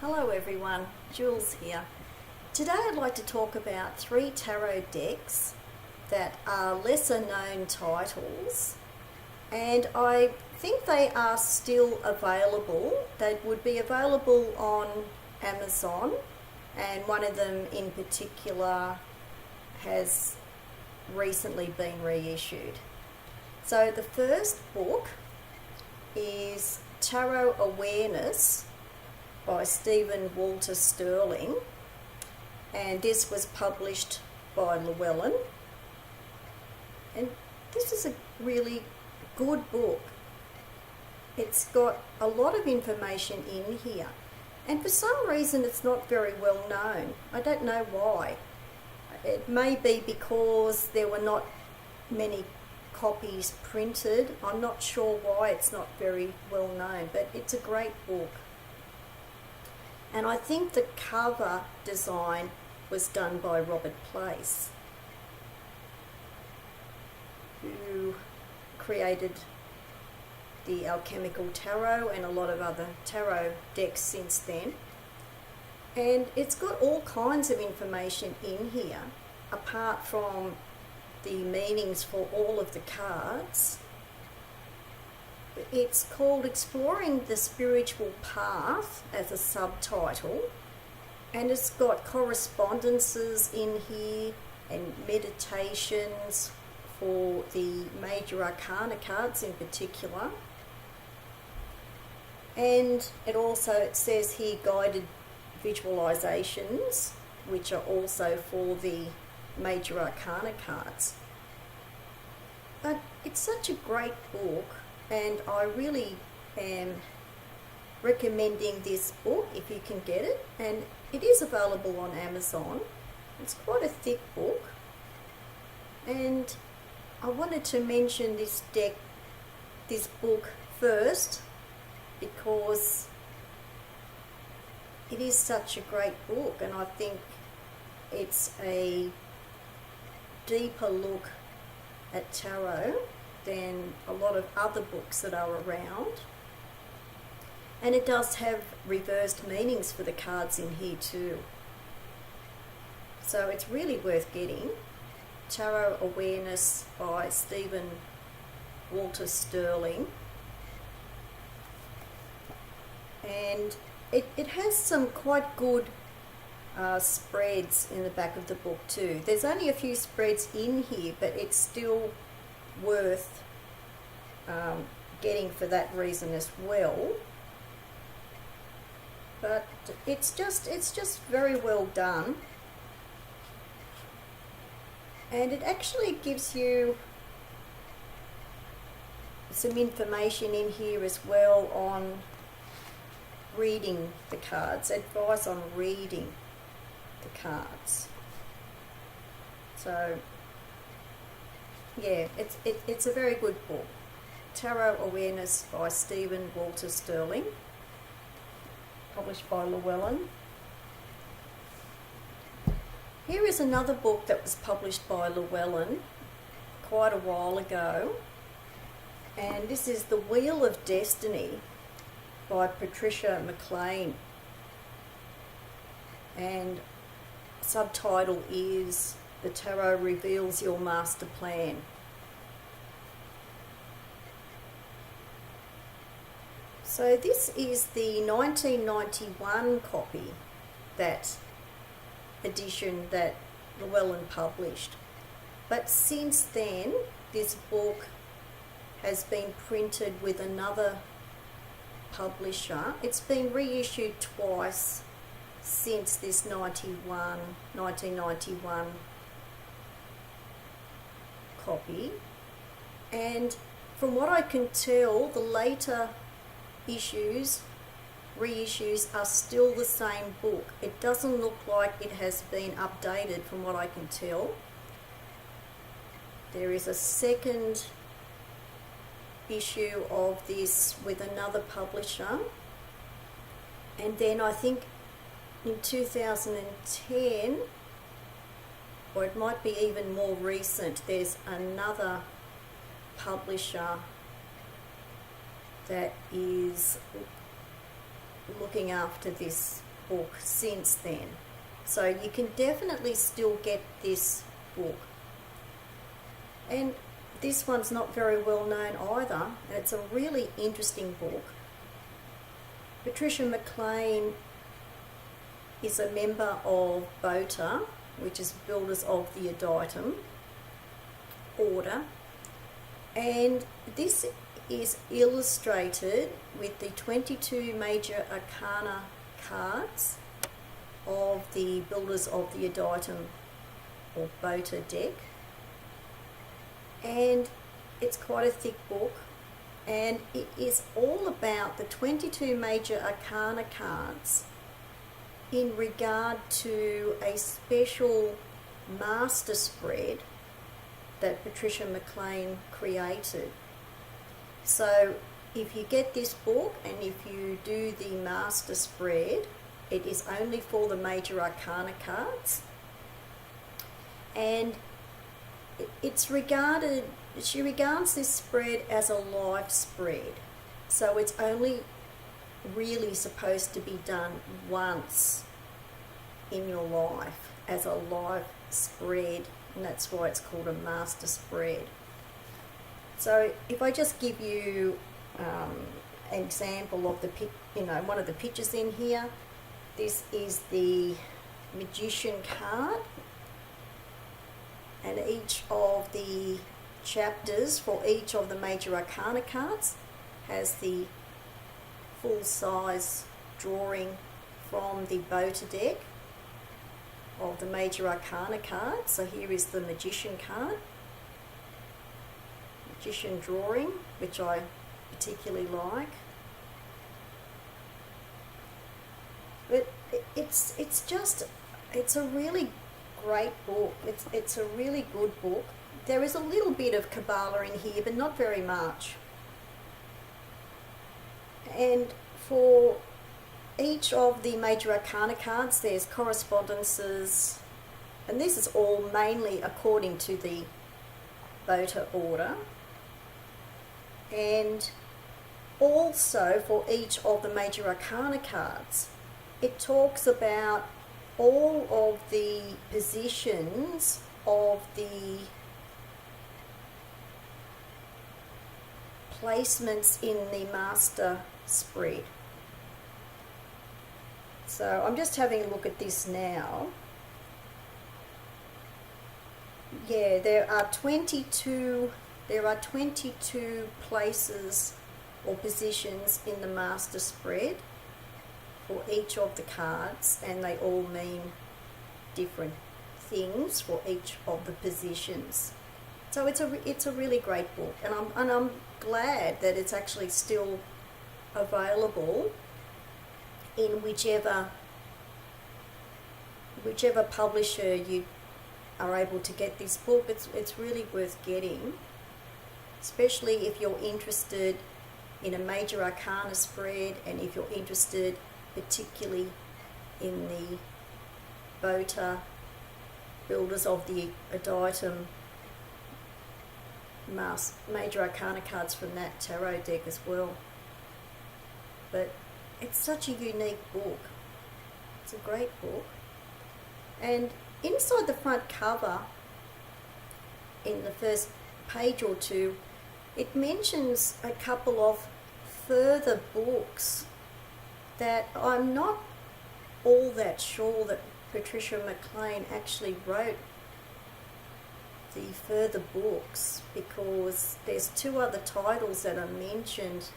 Hello everyone, Jules here. Today I'd like to talk about 3 tarot decks that are lesser known titles, and I think they are still available. They would be available on Amazon, and one of them in particular has recently been reissued. So the first book is Tarot Awareness by Stephen Walter Sterling, and this was published by Llewellyn, and this is a really good book. It's got a lot of information in here, and for some reason it's not very well known. I don't know why. It may be because there were not many copies printed. I'm not sure why it's not very well known, but it's a great book. And I think the cover design was done by Robert Place, who created the Alchemical Tarot and a lot of other tarot decks since then. And it's got all kinds of information in here, apart from the meanings for all of the cards. It's called Exploring the Spiritual Path as a subtitle, and it's got correspondences in here and meditations for the major arcana cards in particular. And it says here guided visualizations, which are also for the major arcana cards. But it's such a great book, and I really am recommending this book if you can get it, and it is available on Amazon. It's quite a thick book, and I wanted to mention this book first because it is such a great book, and I think it's a deeper look at tarot than a lot of other books that are around, and it does have reversed meanings for the cards in here too, so it's really worth getting. Tarot Awareness by Stephen Walter Sterling, and it has some quite good spreads in the back of the book too. There's only a few spreads in here, but it's still worth getting for that reason as well. But it's just very well done, and it actually gives you some information in here as well on reading the cards, advice on reading the cards. So yeah, it's a very good book. Tarot Awareness by Stephen Walter Sterling, published by Llewellyn. Here is another book that was published by Llewellyn quite a while ago, and this is The Wheel of Destiny by Patricia McLean, and subtitle is The Tarot Reveals Your Master Plan. So this is the 1991 copy, that edition that Llewellyn published. But since then, this book has been printed with another publisher. It's been reissued twice since this 1991 copy, and from what I can tell, the later reissues are still the same book. It doesn't look like it has been updated from what I can tell. There is a second issue of this with another publisher, and then I think in 2010, or it might be even more recent, there's another publisher that is looking after this book since then. So you can definitely still get this book. And this one's not very well known either. It's a really interesting book. Patricia McLean is a member of BOTA, which is Builders of the Adytum Order, and this is illustrated with the 22 major arcana cards of the Builders of the Adytum or BOTA deck, and it's quite a thick book, and it is all about the 22 major arcana cards in regard to a special master spread that Patricia McLean created. So if you get this book and if you do the master spread, it is only for the major arcana cards, and she regards this spread as a live spread. So it's only really supposed to be done once in your life as a live spread, and that's why it's called a master spread. So if I just give you an example of one of the pictures in here, this is the Magician card, and each of the chapters for each of the major arcana cards has the full-size drawing from the BOTA deck of the major arcana cards. So here is the Magician card, Magician drawing, which I particularly like. But it's a really great book. It's a really good book. There is a little bit of Kabbalah in here, but not very much. And for each of the major arcana cards, there's correspondences, and this is all mainly according to the BOTA order. And also for each of the major arcana cards, it talks about all of the positions of the placements in the master spread. So I'm just having a look at this now. Yeah, there are 22 places or positions in the master spread for each of the cards, and they all mean different things for each of the positions. So it's a really great book, and I'm glad that it's actually still available in whichever publisher you are able to get this book. It's really worth getting, especially if you're interested in a major arcana spread, and if you're interested particularly in the BOTA Builders of the Adytum major arcana cards from that tarot deck as well. But it's such a unique book. It's a great book. And inside the front cover, in the first page or two, it mentions a couple of further books that I'm not all that sure that Patricia McLean actually wrote the further books, because there's two other titles that are mentioned,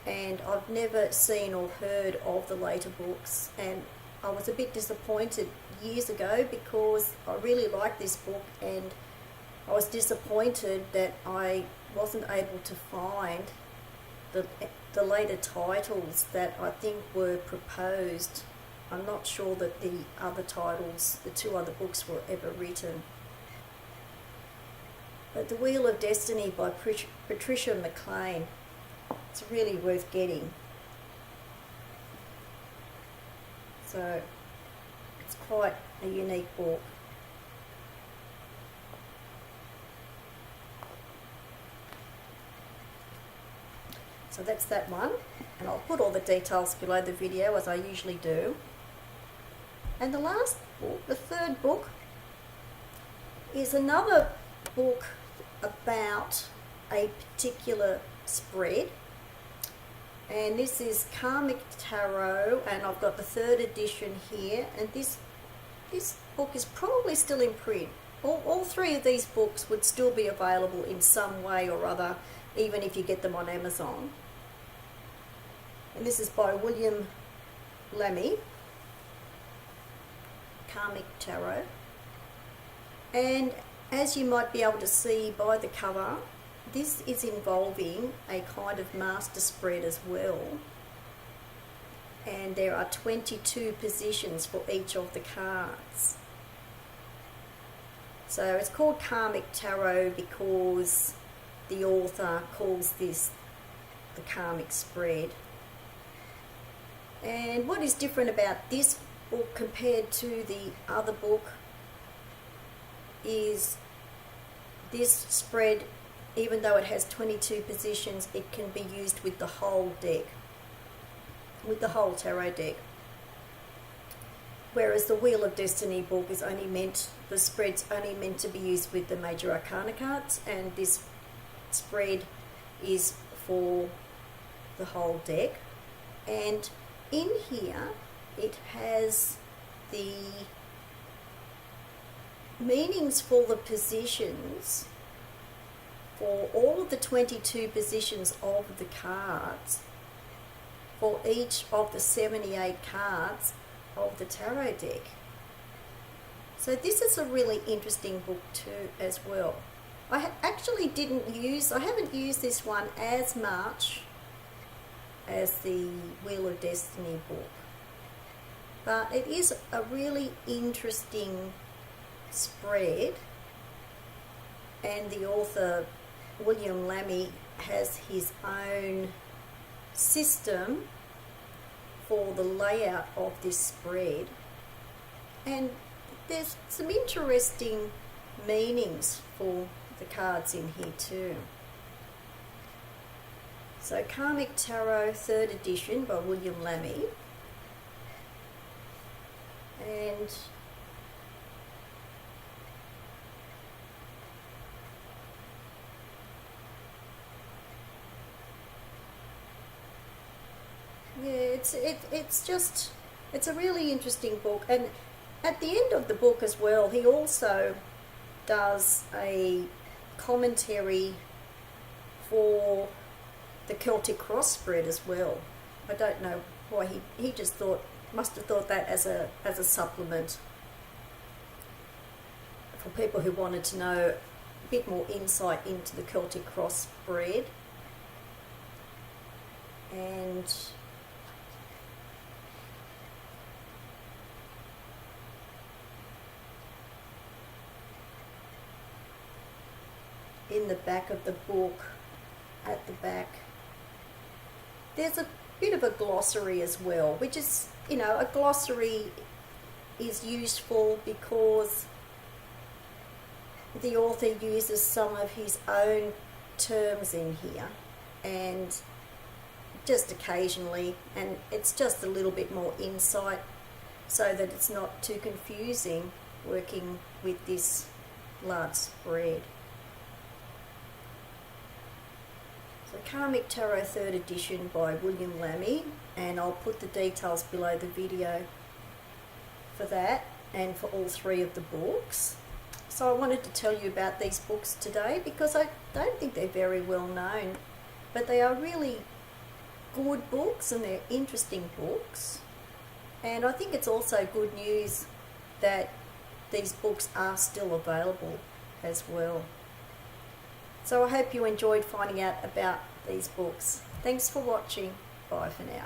and I've never seen or heard of the later books, and I was a bit disappointed years ago because I really liked this book, and I was disappointed that I wasn't able to find the later titles that I think were proposed. I'm not sure that the other titles, the two other books, were ever written. But The Wheel of Destiny by Patricia McLean, it's really worth getting. So it's quite a unique book. So So that's that one, and I'll put all the details below the video as I usually do. And the last book, the third book, is another book about a particular spread, and this is Karmic Tarot, and I've got the third edition here, and this book is probably still in print. All three of these books would still be available in some way or other, even if you get them on Amazon. And this is by William Lammy, Karmic Tarot. And as you might be able to see by the cover, this is involving a kind of master spread as well. And there are 22 positions for each of the cards. So it's called Karmic Tarot because the author calls this the karmic spread. And what is different about this book compared to the other book is this spread, even though it has 22 positions, it can be used with the whole deck, with the whole tarot deck. Whereas the Wheel of Destiny book is only meant, the spread's only meant to be used with the major arcana cards, and this spread is for the whole deck. And in here it has the meanings for the positions for all of the 22 positions of the cards for each of the 78 cards of the tarot deck. So this is a really interesting book too as well. I haven't used this one as much as the Wheel of Destiny book, but it is a really interesting spread, and the author William Lammy has his own system for the layout of this spread, and there's some interesting meanings for the cards in here too. So Karmic Tarot 3rd edition by William Lammy, and yeah, it's a really interesting book. And at the end of the book as well, he also does a commentary for the Celtic Cross spread as well. I don't know why he just must have thought that as a supplement for people who wanted to know a bit more insight into the Celtic Cross spread. And in the back of the book, at the back, there's a bit of a glossary as well, which is, a glossary is useful because the author uses some of his own terms in here, and just occasionally, and it's just a little bit more insight so that it's not too confusing working with this large spread. So Karmic Tarot 3rd edition by William Lammy, and I'll put the details below the video for that and for all three of the books. So I wanted to tell you about these books today because I don't think they're very well known, but they are really good books and they're interesting books. And I think it's also good news that these books are still available as well. So I hope you enjoyed finding out about these books. Thanks for watching. Bye for now.